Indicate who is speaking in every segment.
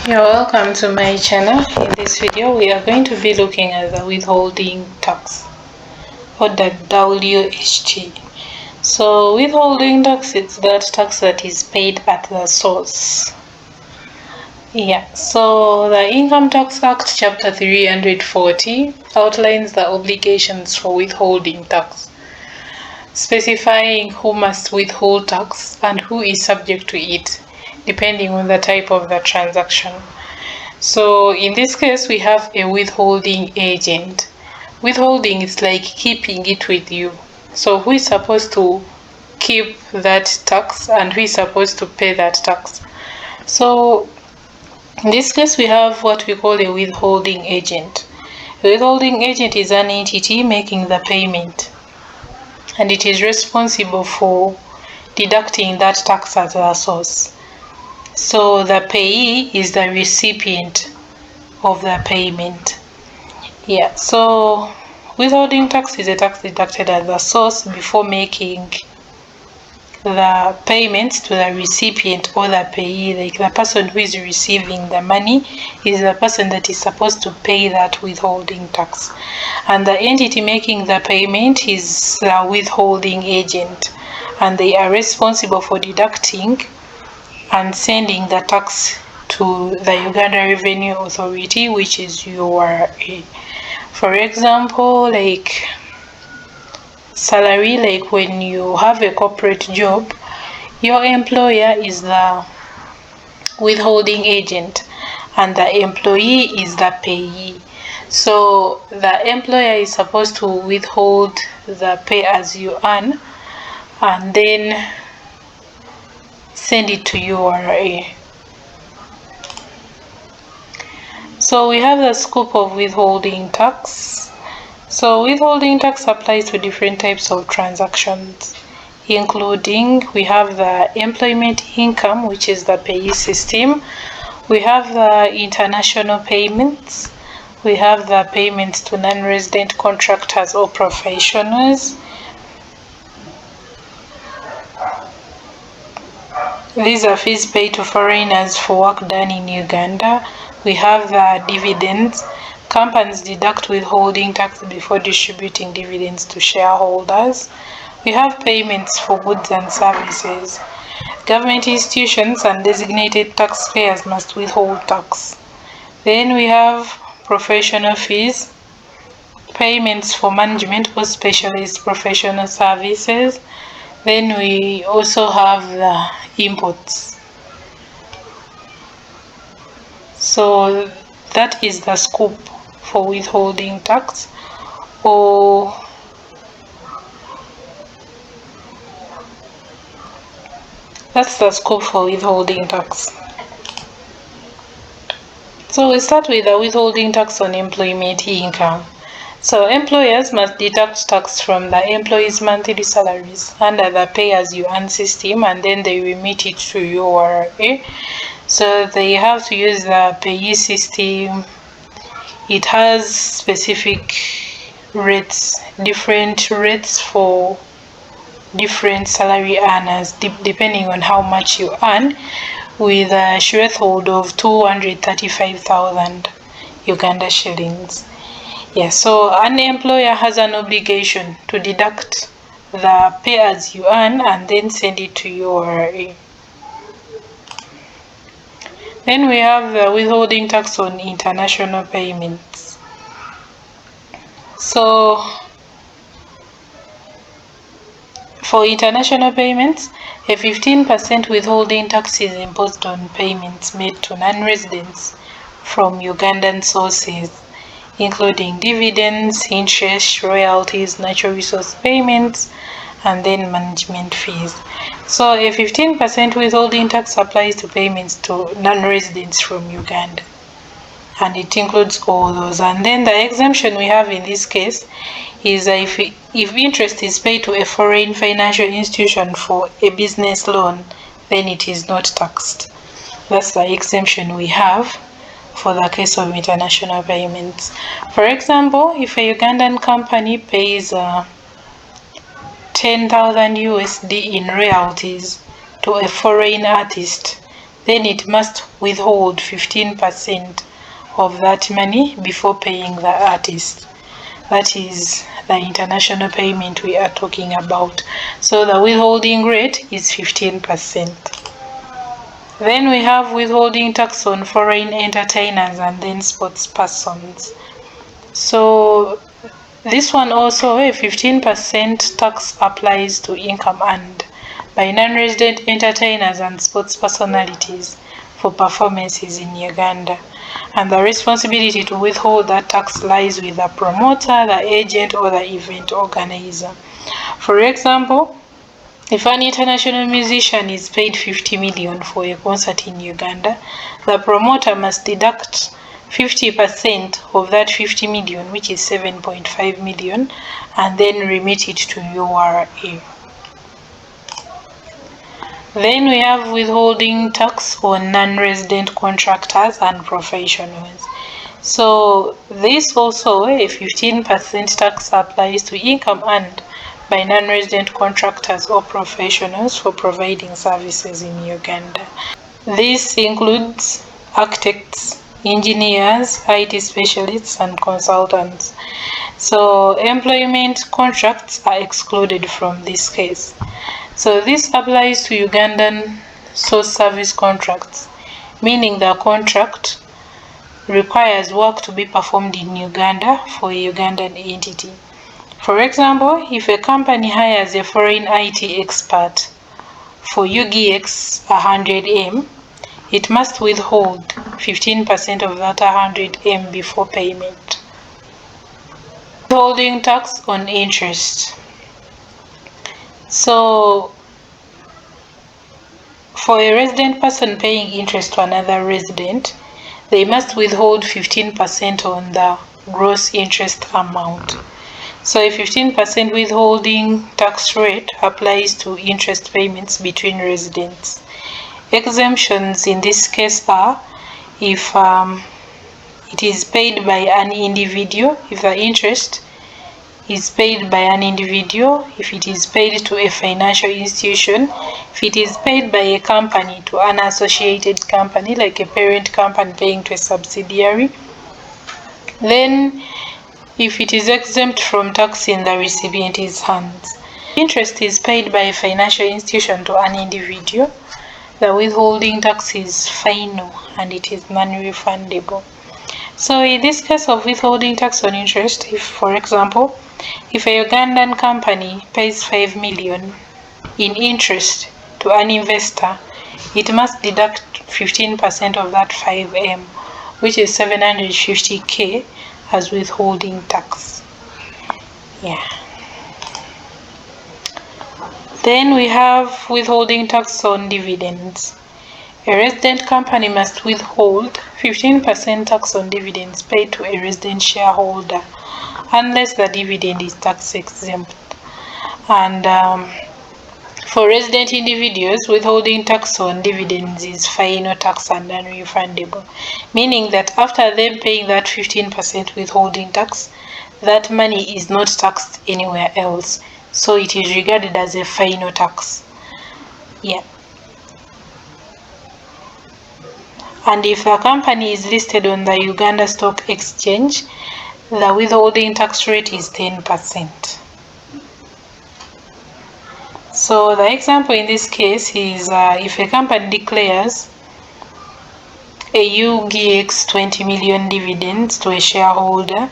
Speaker 1: You're welcome to my channel. In this video we are going to be looking at the withholding tax or the WHT. So withholding tax is that tax that is paid at the source. So the Income Tax Act chapter 340 outlines the obligations for withholding tax, specifying who must withhold tax and who is subject to it, depending on the type of the transaction. So in this case, we have a withholding agent. Withholding is like keeping it with you. So who is supposed to keep that tax and who is supposed to pay that tax? So in this case, we have what we call a withholding agent. A withholding agent is an entity making the payment, and it is responsible for deducting that tax at the source. So the payee is the recipient of the payment. So withholding tax is a tax deducted at the source before making the payment to the recipient or the payee. Like the person who is receiving the money is the person that is supposed to pay that withholding tax, and the entity making the payment is the withholding agent, and they are responsible for deducting and sending the tax to the Uganda Revenue Authority, which is URA. For example, like salary, like when you have a corporate job, your employer is the withholding agent and the employee is the payee. So the employer is supposed to withhold the pay as you earn and then send it to URA. So we have the scope of withholding tax. So withholding tax applies to different types of transactions, including we have the employment income, which is the payee system. We have the international payments. We have the payments to non-resident contractors or professionals. These are fees paid to foreigners for work done in Uganda. We have the dividends. Companies deduct withholding tax before distributing dividends to shareholders. We have payments for goods and services. Government institutions and designated taxpayers must withhold tax. Then we have professional fees, payments for management or specialist professional services. Then we also have the imports. So that is the scope for withholding tax, or that's the scope for withholding tax. So we start with the withholding tax on employment income. So employers must deduct tax from the employees' monthly salaries under the pay-as-you-earn system, and then they remit it to URA. So they have to use the payee system. It has specific rates, different rates for different salary earners, depending on how much you earn, with a threshold of 235,000 Uganda shillings. So an employer has an obligation to deduct the pay as you earn and then send it to URA. Then we have the withholding tax on international payments. So for international payments, a 15% withholding tax is imposed on payments made to non-residents from Ugandan sources, including dividends, interest, royalties, natural resource payments, and then management fees. So a 15% withholding tax applies to payments to non-residents from Uganda, and it includes all those. And then the exemption we have in this case is if interest is paid to a foreign financial institution for a business loan, then it is not taxed. That's the exemption we have for the case of international payments. For example, if a Ugandan company pays 10,000 USD in royalties to a foreign artist, then it must withhold 15% of that money before paying the artist. That is the international payment we are talking about. So the withholding rate is 15%. Then we have withholding tax on foreign entertainers and then sports persons. So this one also, a 15% tax applies to income earned by non-resident entertainers and sports personalities for performances in Uganda. And the responsibility to withhold that tax lies with the promoter, the agent, or the event organizer. For example, if an international musician is paid 50 million for a concert in Uganda, the promoter must deduct 50% of that 50 million, which is 7.5 million, and then remit it to URA. Then we have withholding tax on non-resident contractors and professionals. So this also, a 15% tax applies to income earned by non-resident contractors or professionals for providing services in Uganda. This includes architects, engineers, IT specialists, and consultants. So employment contracts are excluded from this case. So this applies to Ugandan source service contracts, meaning the contract requires work to be performed in Uganda for a Ugandan entity. For example, if a company hires a foreign IT expert for UGX 100M, it must withhold 15% of that 100M before payment. Withholding tax on interest. So, for a resident person paying interest to another resident, they must withhold 15% on the gross interest amount. So a 15% withholding tax rate applies to interest payments between residents. Exemptions in this case are if it is paid by an individual, if the interest is paid by an individual, if it is paid to a financial institution, if it is paid by a company to an associated company, like a parent company paying to a subsidiary, then if it is exempt from tax in the recipient's hands. Interest is paid by a financial institution to an individual. The withholding tax is final and it is non-refundable. So in this case of withholding tax on interest, if, for example, if a Ugandan company pays 5 million in interest to an investor, it must deduct 15% of that 5M, which is 750k, as withholding tax. Yeah. Then we have withholding tax on dividends. A resident company must withhold 15% tax on dividends paid to a resident shareholder unless the dividend is tax exempt. And for resident individuals, withholding tax on dividends is final tax and non-refundable, meaning that after them paying that 15% withholding tax, that money is not taxed anywhere else. So it is regarded as a final tax. Yeah. And if the company is listed on the Uganda Stock Exchange, the withholding tax rate is 10%. So the example in this case is if a company declares a UGX 20 million dividends to a shareholder,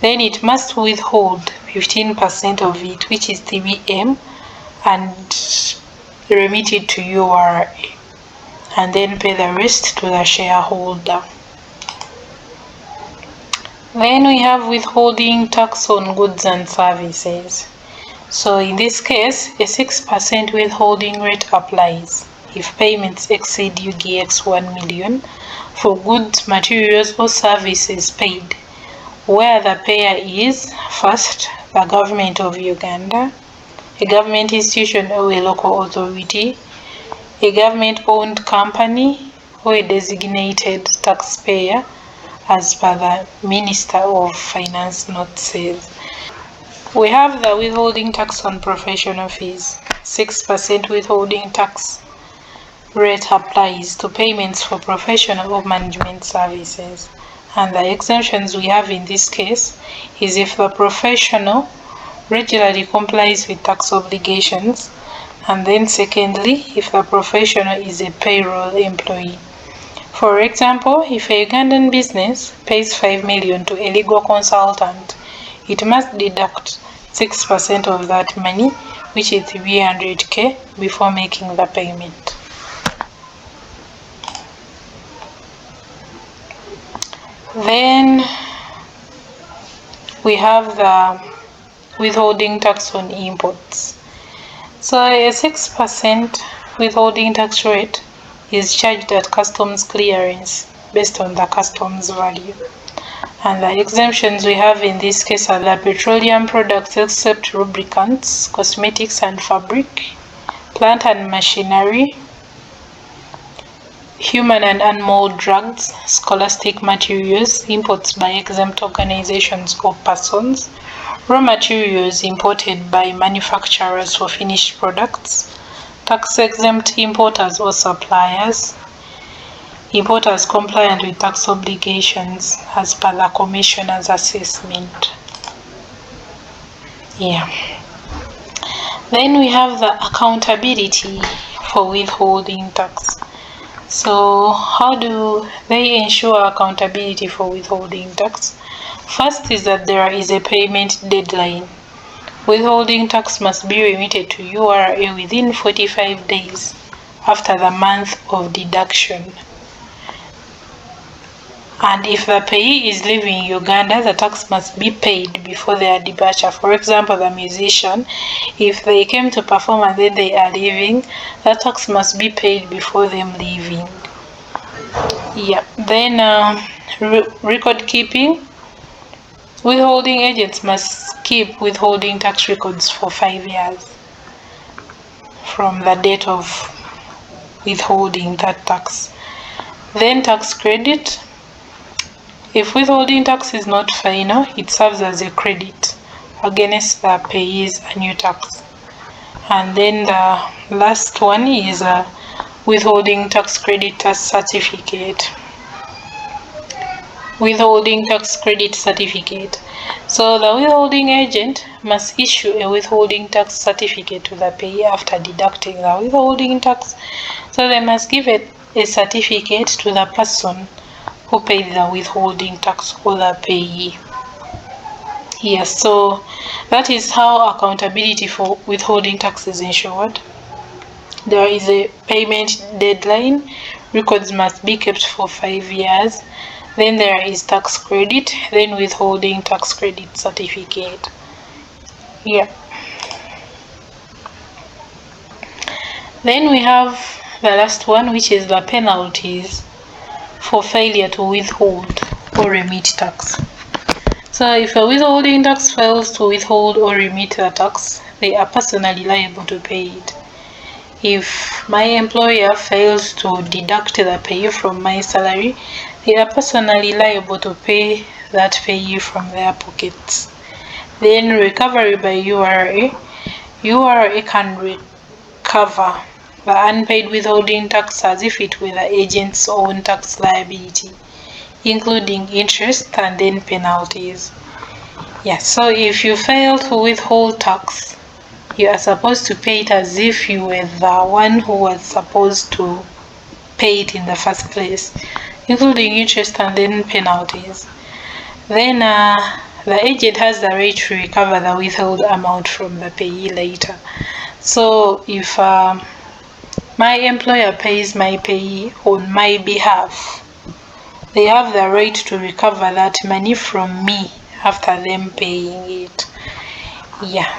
Speaker 1: then it must withhold 15% of it, which is TBM, and remit it to URA, and then pay the rest to the shareholder. Then we have withholding tax on goods and services. So in this case, a 6% withholding rate applies if payments exceed UGX 1 million for goods, materials, or services paid, where the payer is, first, the government of Uganda, a government institution or a local authority, a government-owned company, or a designated taxpayer, as per the Minister of Finance note says. We have the withholding tax on professional fees, 6% withholding tax. rate applies to payments for professional or management services. And the exemptions we have in this case is if the professional regularly complies with tax obligations, and then secondly, if the professional is a payroll employee. For example, if a Ugandan business pays 5 million to a legal consultant, it must deduct 6% of that money, which is 300k, before making the payment. Then we have the withholding tax on imports. So a 6% withholding tax rate is charged at customs clearance based on the customs value. And the exemptions we have in this case are the petroleum products except lubricants, cosmetics and fabric, plant and machinery, human and animal drugs, scholastic materials, imports by exempt organizations or persons, raw materials imported by manufacturers for finished products, tax-exempt importers or suppliers, importers compliant with tax obligations as per the Commissioner's assessment. Then we have the accountability for withholding tax. So how do they ensure accountability for withholding tax? First is that there is a payment deadline. Withholding tax must be remitted to URA within 45 days after the month of deduction. And if the payee is leaving Uganda, the tax must be paid before their departure. For example, the musician, if they came to perform and then they are leaving, the tax must be paid before them leaving. Then record keeping. Withholding agents must keep withholding tax records for 5 years from the date of withholding that tax. Then tax credit. If withholding tax is not final, it serves as a credit against the payee's annual tax. And then the last one is a withholding tax credit certificate. Withholding tax credit certificate. So the withholding agent must issue a withholding tax certificate to the payee after deducting the withholding tax. So they must give a certificate to the person who paid the withholding tax or the payee. Yes, so that is how accountability for withholding tax is ensured. There is a payment deadline. Records must be kept for 5 years. Then there is tax credit, then withholding tax credit certificate. Then we have the last one, which is the penalties for failure to withhold or remit tax. So if a withholding tax fails to withhold or remit the tax, they are personally liable to pay it. If my employer fails to deduct the payee from my salary, they are personally liable to pay that payee from their pockets. Then recovery by URA. URA can recover the unpaid withholding tax as if it were the agent's own tax liability, including interest and then penalties. So if you fail to withhold tax, you are supposed to pay it as if you were the one who was supposed to pay it in the first place, including interest and then penalties. Then the agent has the right to recover the withheld amount from the payee later. So if my employer pays my payee on my behalf, they have the right to recover that money from me after them paying it.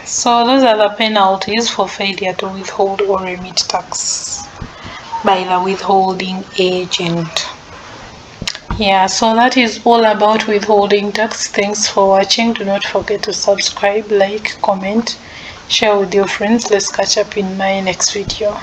Speaker 1: So those are the penalties for failure to withhold or remit tax by the withholding agent. So that is all about withholding tax. Thanks for watching. Do not forget to subscribe, like, comment, share with your friends. Let's catch up in my next video.